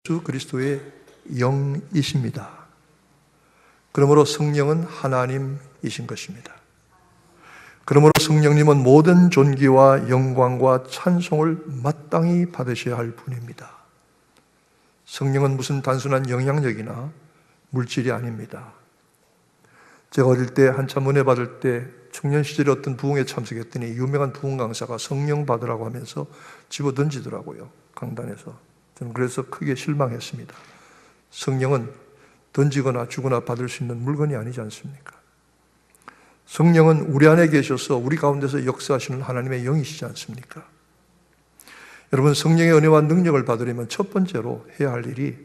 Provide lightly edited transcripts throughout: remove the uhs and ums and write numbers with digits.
예수 그리스도의 영이십니다. 그러므로 성령은 하나님이신 것입니다. 그러므로 성령님은 모든 존귀와 영광과 찬송을 마땅히 받으셔야 할 분입니다. 성령은 무슨 단순한 영향력이나 물질이 아닙니다. 제가 어릴 때 한참 은혜 받을 때 청년 시절에 어떤 부흥에 참석했더니 유명한 부흥 강사가 성령 받으라고 하면서 집어 던지더라고요. 강단에서. 저는 그래서 크게 실망했습니다. 성령은 던지거나 주거나 받을 수 있는 물건이 아니지 않습니까? 성령은 우리 안에 계셔서 우리 가운데서 역사하시는 하나님의 영이시지 않습니까? 여러분, 성령의 은혜와 능력을 받으려면 첫 번째로 해야 할 일이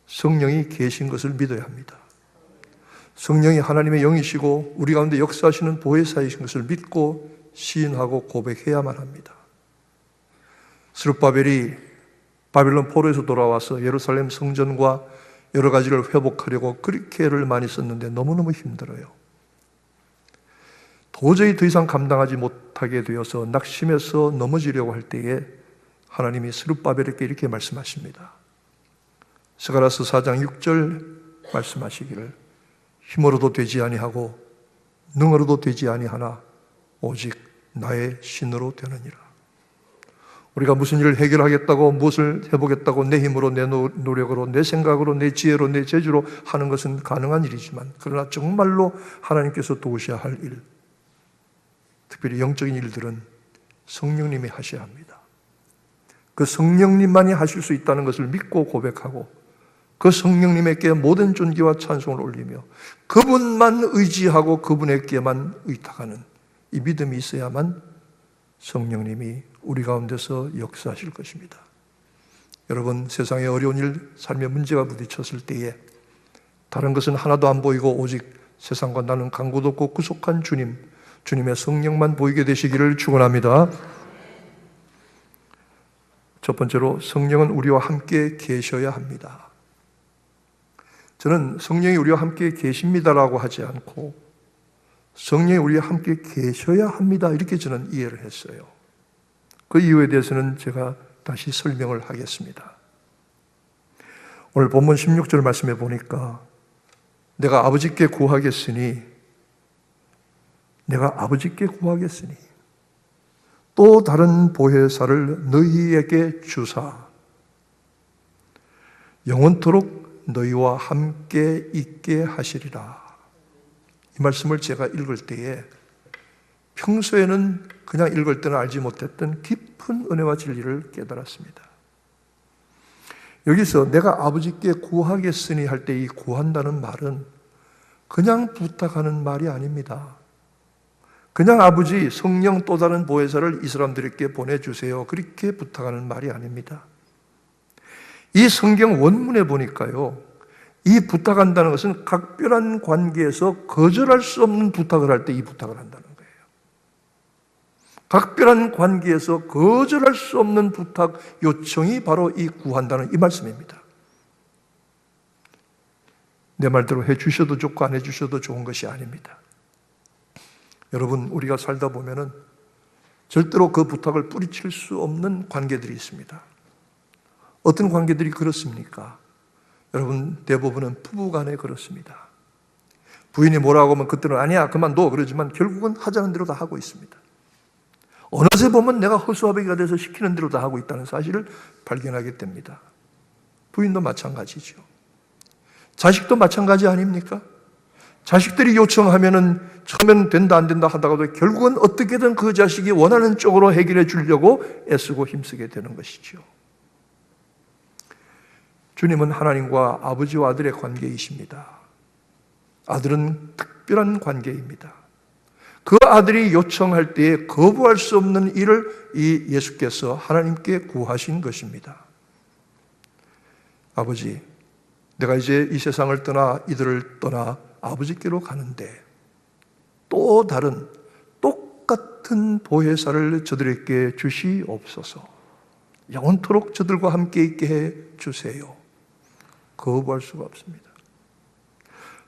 성령이 계신 것을 믿어야 합니다. 성령이 하나님의 영이시고 우리 가운데 역사하시는 보혜사이신 것을 믿고 시인하고 고백해야만 합니다. 스룹바벨이 바빌론 포로에서 돌아와서 예루살렘 성전과 여러 가지를 회복하려고 그렇게 애를 많이 썼는데 너무너무 힘들어요. 도저히 더 이상 감당하지 못하게 되어서 낙심해서 넘어지려고 할 때에 하나님이 스룹바벨에게 이렇게 말씀하십니다. 스가랴서 4장 6절 말씀하시기를 힘으로도 되지 아니하고 능으로도 되지 아니하나 오직 나의 신으로 되느니라. 우리가 무슨 일을 해결하겠다고 무엇을 해보겠다고 내 힘으로 내 노력으로 내 생각으로 내 지혜로 내 재주로 하는 것은 가능한 일이지만 그러나 정말로 하나님께서 도우셔야 할 일, 특별히 영적인 일들은 성령님이 하셔야 합니다. 그 성령님만이 하실 수 있다는 것을 믿고 고백하고 그 성령님에게 모든 존귀와 찬송을 올리며 그분만 의지하고 그분에게만 의탁하는 이 믿음이 있어야만 성령님이 우리 가운데서 역사하실 것입니다. 여러분, 세상의 어려운 일, 삶의 문제가 부딪혔을 때에 다른 것은 하나도 안 보이고 오직 세상과 나는 간고도 없고 구속한 주님, 주님의 성령만 보이게 되시기를 축원합니다. 첫 번째로 성령은 우리와 함께 계셔야 합니다. 저는 성령이 우리와 함께 계십니다라고 하지 않고 성령이 우리와 함께 계셔야 합니다 이렇게 저는 이해를 했어요. 그 이유에 대해서는 제가 다시 설명을 하겠습니다. 오늘 본문 16절 말씀해 보니까 내가 아버지께 구하겠으니 또 다른 보혜사를 너희에게 주사 영원토록 너희와 함께 있게 하시리라. 이 말씀을 제가 읽을 때에 평소에는 그냥 읽을 때는 알지 못했던 깊은 은혜와 진리를 깨달았습니다. 여기서 내가 아버지께 구하겠으니 할 때 이 구한다는 말은 그냥 부탁하는 말이 아닙니다. 그냥 아버지 성령 또 다른 보혜사를 이 사람들에게 보내주세요 그렇게 부탁하는 말이 아닙니다. 이 성경 원문에 보니까요, 이 부탁한다는 것은 각별한 관계에서 거절할 수 없는 부탁을 할 때 이 부탁을 한다는 거예요. 각별한 관계에서 거절할 수 없는 부탁 요청이 바로 이 구한다는 이 말씀입니다. 내 말대로 해주셔도 좋고 안 해주셔도 좋은 것이 아닙니다. 여러분, 우리가 살다 보면은 절대로 그 부탁을 뿌리칠 수 없는 관계들이 있습니다. 어떤 관계들이 그렇습니까? 여러분, 대부분은 부부간에 그렇습니다. 부인이 뭐라고 하면 그때는 아니야 그만둬 그러지만 결국은 하자는 대로 다 하고 있습니다. 어느새 보면 내가 허수아비가 돼서 시키는 대로 다 하고 있다는 사실을 발견하게 됩니다. 부인도 마찬가지죠. 자식도 마찬가지 아닙니까? 자식들이 요청하면은 처음에는 된다 안 된다 하다가도 결국은 어떻게든 그 자식이 원하는 쪽으로 해결해 주려고 애쓰고 힘쓰게 되는 것이죠. 주님은 하나님과 아버지와 아들의 관계이십니다. 아들은 특별한 관계입니다. 그 아들이 요청할 때에 거부할 수 없는 일을 이 예수께서 하나님께 구하신 것입니다. 아버지, 내가 이제 이 세상을 떠나 이들을 떠나 아버지께로 가는데 또 다른 똑같은 보혜사를 저들에게 주시옵소서. 영원토록 저들과 함께 있게 해 주세요. 거부할 수가 없습니다.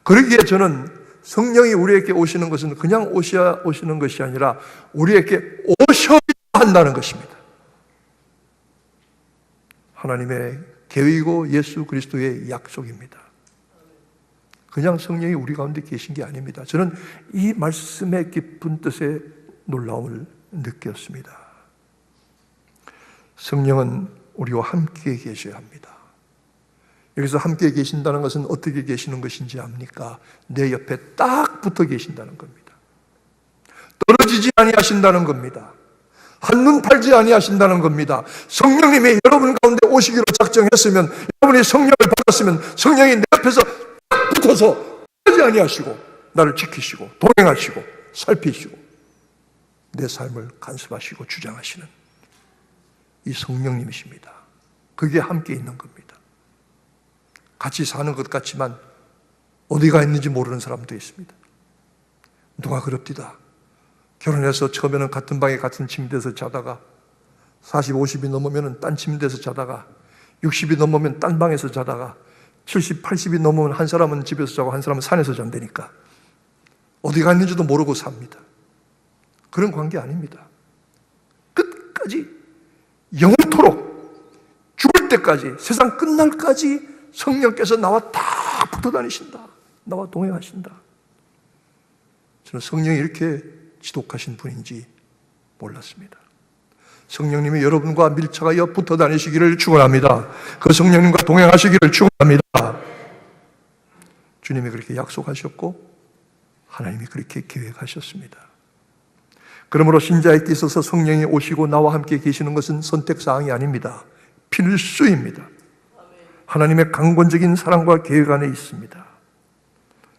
그러기에 저는 성령이 우리에게 오시는 것은 그냥 오시는 것이 아니라 우리에게 오셔야 한다는 것입니다. 하나님의 계획이고 예수 그리스도의 약속입니다. 그냥 성령이 우리 가운데 계신 게 아닙니다. 저는 이 말씀의 깊은 뜻에 놀라움을 느꼈습니다. 성령은 우리와 함께 계셔야 합니다. 여기서 함께 계신다는 것은 어떻게 계시는 것인지 압니까? 내 옆에 딱 붙어 계신다는 겁니다. 떨어지지 아니하신다는 겁니다. 한눈 팔지 아니하신다는 겁니다. 성령님이 여러분 가운데 오시기로 작정했으면, 여러분이 성령을 받았으면 성령이 내 옆에서 딱 붙어서 떨어지지 아니하시고 나를 지키시고 동행하시고 살피시고 내 삶을 간섭하시고 주장하시는 이 성령님이십니다. 그게 함께 있는 겁니다. 같이 사는 것 같지만 어디가 있는지 모르는 사람도 있습니다. 누가 그럽디다. 결혼해서 처음에는 같은 방에 같은 침대에서 자다가 40, 50이 넘으면 딴 침대에서 자다가 60이 넘으면 딴 방에서 자다가 70, 80이 넘으면 한 사람은 집에서 자고 한 사람은 산에서 잔다니까 어디가 있는지도 모르고 삽니다. 그런 관계 아닙니다. 끝까지 영원토록 죽을 때까지 세상 끝날까지 성령께서 나와 다 붙어 다니신다. 나와 동행하신다. 저는 성령이 이렇게 지독하신 분인지 몰랐습니다. 성령님이 여러분과 밀착하여 붙어 다니시기를 축원합니다. 그 성령님과 동행하시기를 축원합니다. 주님이 그렇게 약속하셨고 하나님이 그렇게 계획하셨습니다. 그러므로 신자에게 있어서 성령이 오시고 나와 함께 계시는 것은 선택사항이 아닙니다. 필수입니다. 하나님의 강권적인 사랑과 계획 안에 있습니다.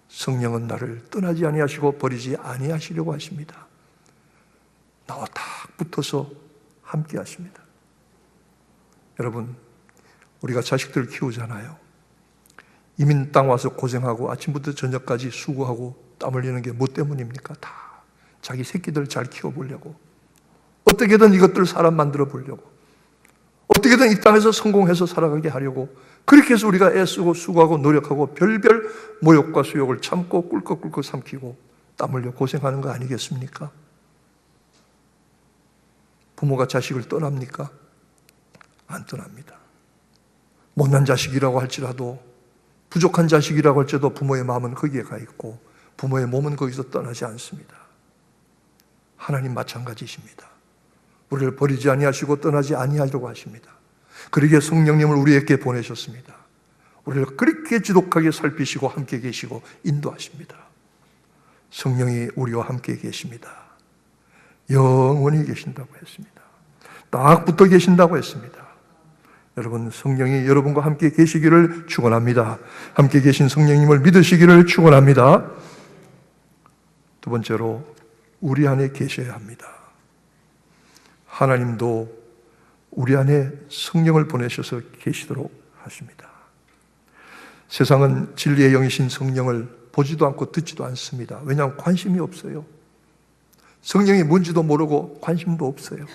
성령은 나를 떠나지 아니하시고 버리지 아니하시려고 하십니다. 나와 딱 붙어서 함께 하십니다. 여러분, 우리가 자식들 키우잖아요. 이민 땅 와서 고생하고 아침부터 저녁까지 수고하고 땀 흘리는 게 뭐 때문입니까? 다 자기 새끼들 잘 키워보려고, 어떻게든 이것들 사람 만들어 보려고, 어떻게든 이 땅에서 성공해서 살아가게 하려고, 그렇게 해서 우리가 애쓰고 수고하고 노력하고 별별 모욕과 수욕을 참고 꿀꺽꿀꺽 삼키고 땀 흘려 고생하는 거 아니겠습니까? 부모가 자식을 떠납니까? 안 떠납니다. 못난 자식이라고 할지라도, 부족한 자식이라고 할지라도 부모의 마음은 거기에 가 있고 부모의 몸은 거기서 떠나지 않습니다. 하나님 마찬가지십니다. 우리를 버리지 아니하시고 떠나지 아니하려고 하십니다. 그러기에 성령님을 우리에게 보내셨습니다. 우리를 그렇게 지독하게 살피시고 함께 계시고 인도하십니다. 성령이 우리와 함께 계십니다. 영원히 계신다고 했습니다. 딱 붙어 계신다고 했습니다. 여러분, 성령이 여러분과 함께 계시기를 축원합니다. 함께 계신 성령님을 믿으시기를 축원합니다. 두 번째로, 우리 안에 계셔야 합니다. 하나님도 우리 안에 성령을 보내셔서 계시도록 하십니다. 세상은 진리의 영이신 성령을 보지도 않고 듣지도 않습니다. 왜냐하면 관심이 없어요. 성령이 뭔지도 모르고 관심도 없어요.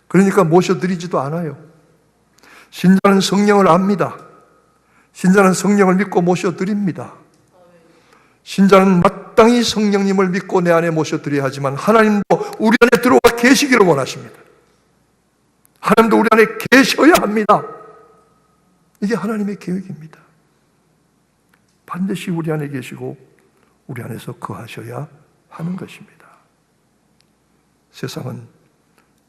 그러니까 모셔드리지도 않아요. 신자는 성령을 압니다. 신자는 성령을 믿고 모셔드립니다. 신자는 마땅히 성령님을 믿고 내 안에 모셔드려야 하지만 하나님도 우리 안에 들어와 계시기를 원하십니다. 하나님도 우리 안에 계셔야 합니다. 이게 하나님의 계획입니다. 반드시 우리 안에 계시고 우리 안에서 거하셔야 하는 것입니다. 세상은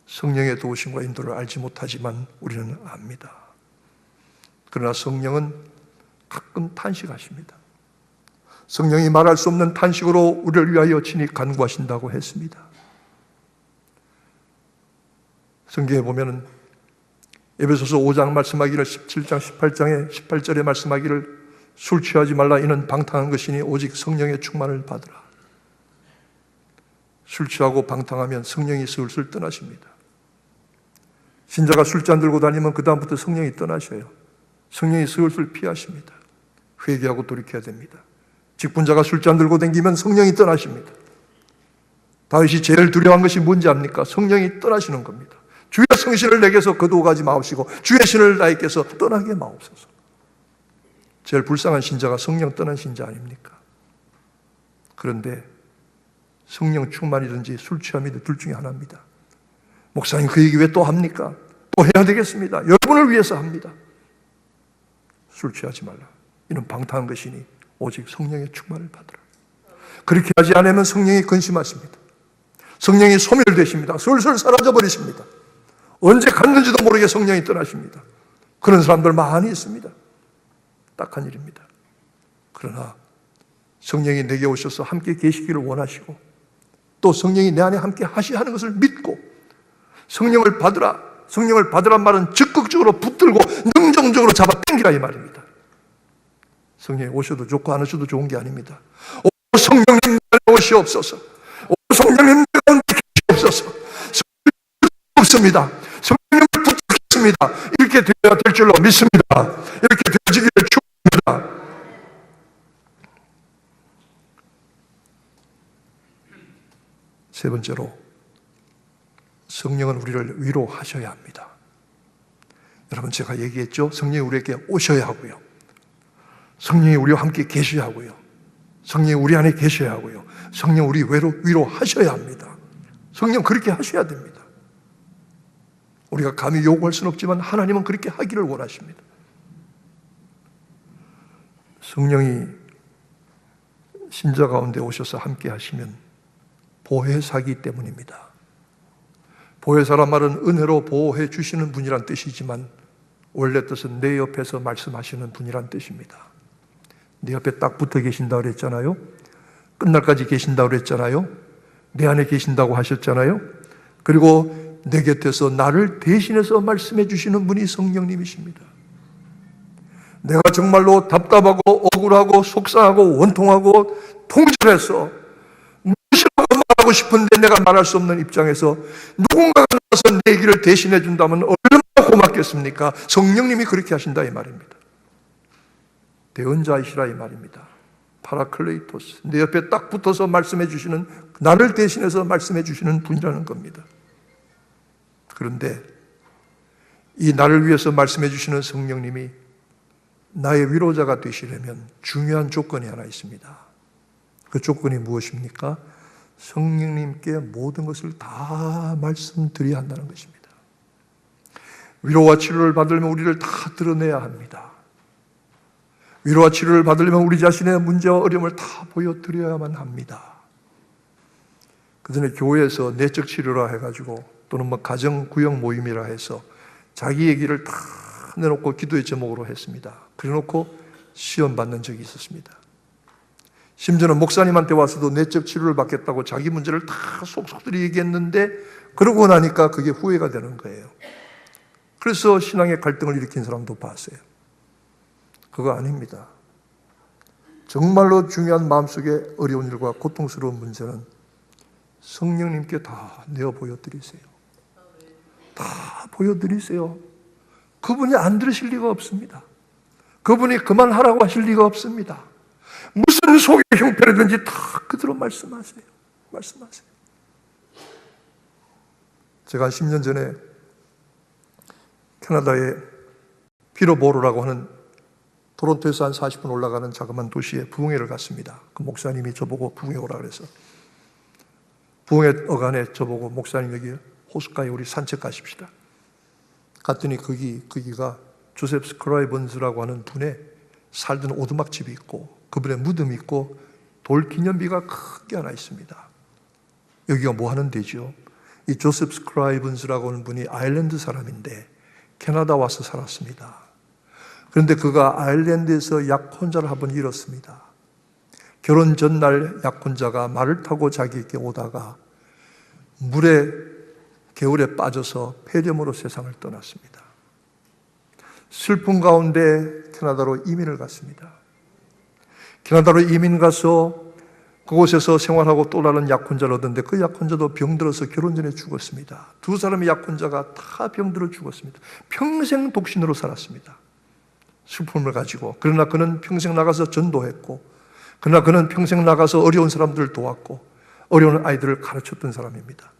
성령의 도우심과 인도를 알지 못하지만 우리는 압니다. 그러나 성령은 가끔 탄식하십니다. 성령이 말할 수 없는 탄식으로 우리를 위하여 친히 간구하신다고 했습니다. 성경에 보면은 에베소서 5장 말씀하기를 17장 18장에 18절에 말씀하기를 술 취하지 말라 이는 방탕한 것이니 오직 성령의 충만을 받으라. 술 취하고 방탕하면 성령이 슬슬 떠나십니다. 신자가 술잔 들고 다니면 그 다음부터 성령이 떠나셔요. 성령이 슬슬 피하십니다. 회개하고 돌이켜야 됩니다. 직분자가 술잔 들고 다니면 성령이 떠나십니다. 다윗이 제일 두려워한 것이 뭔지 압니까? 성령이 떠나시는 겁니다. 주의 성신을 내게서 거두어가지 마옵시고 주의 신을 나에게서 떠나게 마옵소서. 제일 불쌍한 신자가 성령 떠난 신자 아닙니까? 그런데 성령 충만이든지 술 취함이든 둘 중에 하나입니다. 목사님 그 얘기 왜 또 합니까? 또 해야 되겠습니다. 여러분을 위해서 합니다. 술 취하지 말라. 이는 방탕한 것이니 오직 성령의 충만을 받으라. 그렇게 하지 않으면 성령이 근심하십니다. 성령이 소멸되십니다. 슬슬 사라져버리십니다. 언제 갔는지도 모르게 성령이 떠나십니다. 그런 사람들 많이 있습니다. 딱한 일입니다. 그러나 성령이 내게 오셔서 함께 계시기를 원하시고 또 성령이 내 안에 함께 하시는 것을 믿고 성령을 받으라. 성령을 받으란 말은 적극적으로 붙들고 능동적으로 잡아 당기라 이 말입니다. 성령이 오셔도 좋고 안 오셔도 좋은 게 아닙니다. 오 성령님 내 오시옵소서. 오 성령님 내 가운데 계시옵소서. 성령님 붙습니다. 성령님을 붙잡겠습니다. 이렇게 되어야 될 줄로 믿습니다. 이렇게 되어지기를 축원합니다. 세 번째로 성령은 우리를 위로하셔야 합니다. 여러분 제가 얘기했죠? 성령이 우리에게 오셔야 하고요. 성령이 우리와 함께 계셔야 하고요. 성령이 우리 안에 계셔야 하고요. 성령 우리 위로하셔야 합니다. 성령 그렇게 하셔야 됩니다. 우리가 감히 요구할 수는 없지만 하나님은 그렇게 하기를 원하십니다. 성령이 신자 가운데 오셔서 함께 하시면 보혜사기 때문입니다. 보혜사란 말은 은혜로 보호해 주시는 분이란 뜻이지만 원래 뜻은 내 옆에서 말씀하시는 분이란 뜻입니다. 내 옆에 딱 붙어 계신다고 그랬잖아요. 끝날까지 계신다고 그랬잖아요. 내 안에 계신다고 하셨잖아요. 그리고 내 곁에서 나를 대신해서 말씀해 주시는 분이 성령님이십니다. 내가 정말로 답답하고 억울하고 속상하고 원통하고 통절해서 무엇이라고 말하고 싶은데 내가 말할 수 없는 입장에서 누군가가 나와서 내 얘기를 대신해 준다면 얼마나 고맙겠습니까? 성령님이 그렇게 하신다 이 말입니다. 대언자이시라 이 말입니다. 파라클레이토스, 내 옆에 딱 붙어서 말씀해 주시는, 나를 대신해서 말씀해 주시는 분이라는 겁니다. 그런데 이 나를 위해서 말씀해 주시는 성령님이 나의 위로자가 되시려면 중요한 조건이 하나 있습니다. 그 조건이 무엇입니까? 성령님께 모든 것을 다 말씀드려야 한다는 것입니다. 위로와 치료를 받으려면 우리를 다 드러내야 합니다. 위로와 치료를 받으려면 우리 자신의 문제와 어려움을 다 보여드려야만 합니다. 그 전에 교회에서 내적 치료라 해가지고 또는 뭐 가정 구역 모임이라 해서 자기 얘기를 다 내놓고 기도의 제목으로 했습니다. 그래놓고 시험 받는 적이 있었습니다. 심지어는 목사님한테 와서도 내적 치료를 받겠다고 자기 문제를 다 속속들이 얘기했는데 그러고 나니까 그게 후회가 되는 거예요. 그래서 신앙의 갈등을 일으킨 사람도 봤어요. 그거 아닙니다. 정말로 중요한 마음속에 어려운 일과 고통스러운 문제는 성령님께 다 내어 보여드리세요. 다 보여드리세요. 그분이 안 들으실 리가 없습니다. 그분이 그만하라고 하실 리가 없습니다. 무슨 속의 형편이든지 다 그대로 말씀하세요. 말씀하세요. 제가 한 10년 전에 캐나다의 피로보로라고 하는 토론토에서 한 40분 올라가는 자그마한 도시에 부흥회를 갔습니다. 그 목사님이 저보고 부흥회 오라 그래서 부흥회 어간에 저보고 목사님 여기 호숫가에 우리 산책 가십시다. 갔더니 거기가 조셉 스크라이번즈라고 하는 분의 살던 오두막집이 있고 그분의 무덤이 있고 돌 기념비가 크게 하나 있습니다. 여기가 뭐 하는 데죠? 이 조셉 스크라이번즈라고 하는 분이 아일랜드 사람인데 캐나다 와서 살았습니다. 그런데 그가 아일랜드에서 약혼자를 한 번 잃었습니다. 결혼 전날 약혼자가 말을 타고 자기에게 오다가 물에 겨울에 빠져서 폐렴으로 세상을 떠났습니다. 슬픔 가운데 캐나다로 이민을 갔습니다. 캐나다로 이민 가서 그곳에서 생활하고 또 다른 약혼자를 얻었는데 그 약혼자도 병들어서 결혼 전에 죽었습니다. 두 사람의 약혼자가 다 병들어 죽었습니다. 평생 독신으로 살았습니다. 슬픔을 가지고. 그러나 그는 평생 나가서 전도했고, 그러나 그는 평생 나가서 어려운 사람들을 도왔고 어려운 아이들을 가르쳤던 사람입니다.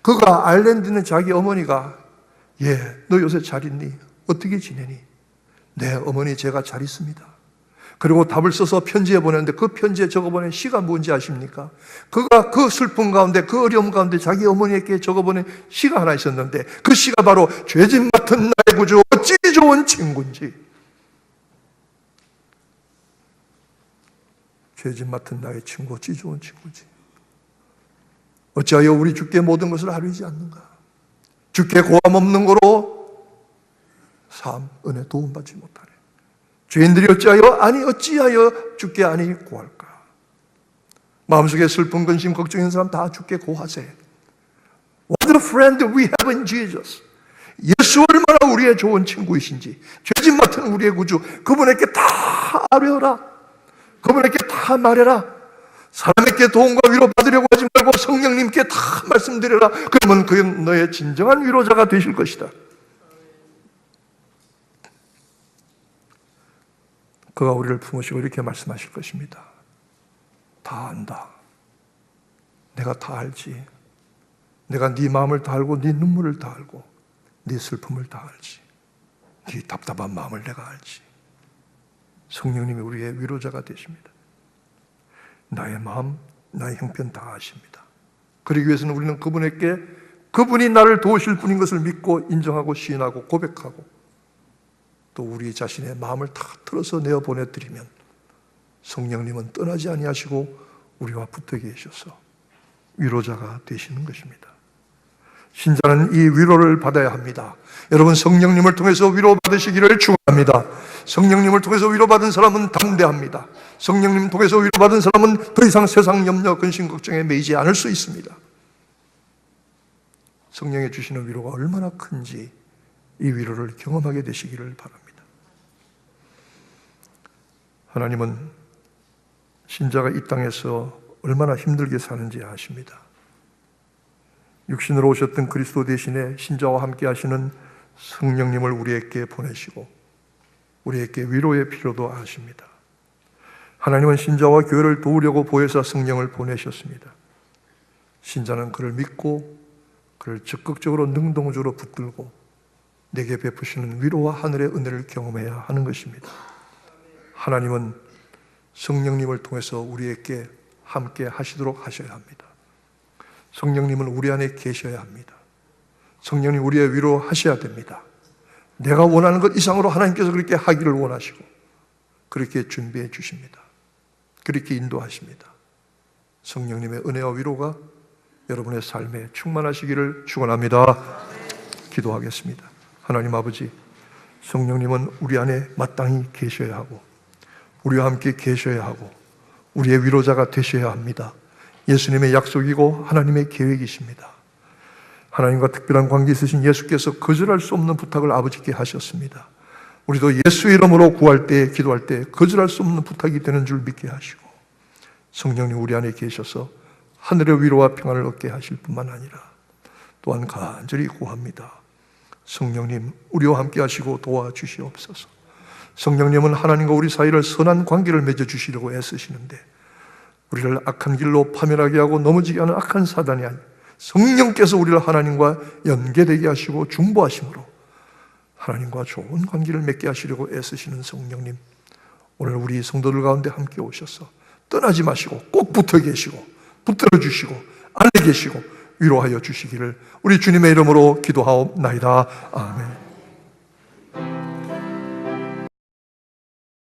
그가 아일랜드에 있는 자기 어머니가 너 요새 잘 있니? 어떻게 지내니? 네, 어머니 제가 잘 있습니다. 그리고 답을 써서 편지에 보냈는데 그 편지에 적어보낸 시가 뭔지 아십니까? 그가 그 슬픔 가운데 그 어려움 가운데 자기 어머니에게 적어보낸 시가 하나 있었는데 그 시가 바로 죄짐 맡은 나의 구주 어찌 좋은 친구인지 죄짐 맡은 나의 친구, 어찌 좋은 친구지. 어찌하여 우리 주께 모든 것을 아뢰지 않는가. 주께 고함 없는 거로 삶, 은혜 도움받지 못하네. 죄인들이 어찌하여 주께 아니 고할까. 마음속에 슬픈 근심 걱정 있는 사람 다 주께 고하세요. What a friend we have in Jesus. 예수 얼마나 우리의 좋은 친구이신지, 죄짐 맡은 우리의 구주, 그분에게 다 아뢰어라. 그분에게 다 말해라. 사람에게 도움과 위로 받으려고 하지 말고 성령님께 다 말씀드려라. 그러면 그는 너의 진정한 위로자가 되실 것이다. 그가 우리를 품으시고 이렇게 말씀하실 것입니다. 다 안다. 내가 다 알지. 내가 네 마음을 다 알고 네 눈물을 다 알고 네 슬픔을 다 알지. 네 답답한 마음을 내가 알지. 성령님이 우리의 위로자가 되십니다. 나의 마음, 나의 형편 다 아십니다. 그러기 위해서는 우리는 그분에게 그분이 나를 도우실 분인 것을 믿고 인정하고 시인하고 고백하고 또 우리 자신의 마음을 다 틀어서 내어 보내드리면 성령님은 떠나지 아니하시고 우리와 붙어 계셔서 위로자가 되시는 것입니다. 신자는 이 위로를 받아야 합니다. 여러분, 성령님을 통해서 위로받으시기를 축원합니다. 성령님을 통해서 위로받은 사람은 담대합니다. 성령님 통해서 위로받은 사람은 더 이상 세상 염려, 근심, 걱정에 매이지 않을 수 있습니다. 성령이 주시는 위로가 얼마나 큰지 이 위로를 경험하게 되시기를 바랍니다. 하나님은 신자가 이 땅에서 얼마나 힘들게 사는지 아십니다. 육신으로 오셨던 그리스도 대신에 신자와 함께 하시는 성령님을 우리에게 보내시고 우리에게 위로의 필요도 아십니다. 하나님은 신자와 교회를 도우려고 보혜사 성령을 보내셨습니다. 신자는 그를 믿고 그를 적극적으로 능동적으로 붙들고 내게 베푸시는 위로와 하늘의 은혜를 경험해야 하는 것입니다. 하나님은 성령님을 통해서 우리에게 함께 하시도록 하셔야 합니다. 성령님은 우리 안에 계셔야 합니다. 성령님 우리의 위로 하셔야 됩니다. 내가 원하는 것 이상으로 하나님께서 그렇게 하기를 원하시고 그렇게 준비해 주십니다. 그렇게 인도하십니다. 성령님의 은혜와 위로가 여러분의 삶에 충만하시기를 축원합니다. 기도하겠습니다. 하나님 아버지, 성령님은 우리 안에 마땅히 계셔야 하고 우리와 함께 계셔야 하고 우리의 위로자가 되셔야 합니다. 예수님의 약속이고 하나님의 계획이십니다. 하나님과 특별한 관계 있으신 예수께서 거절할 수 없는 부탁을 아버지께 하셨습니다. 우리도 예수 이름으로 구할 때, 기도할 때 거절할 수 없는 부탁이 되는 줄 믿게 하시고 성령님 우리 안에 계셔서 하늘의 위로와 평안을 얻게 하실 뿐만 아니라 또한 간절히 구합니다. 성령님 우리와 함께 하시고 도와주시옵소서. 성령님은 하나님과 우리 사이를 선한 관계를 맺어주시려고 애쓰시는데 우리를 악한 길로 파멸하게 하고 넘어지게 하는 악한 사단이 아니라 성령께서 우리를 하나님과 연계되게 하시고 중보하심으로 하나님과 좋은 관계를 맺게 하시려고 애쓰시는 성령님, 오늘 우리 성도들 가운데 함께 오셔서 떠나지 마시고 꼭 붙어 계시고 붙들어 주시고 안에 계시고 위로하여 주시기를 우리 주님의 이름으로 기도하옵나이다. 아멘.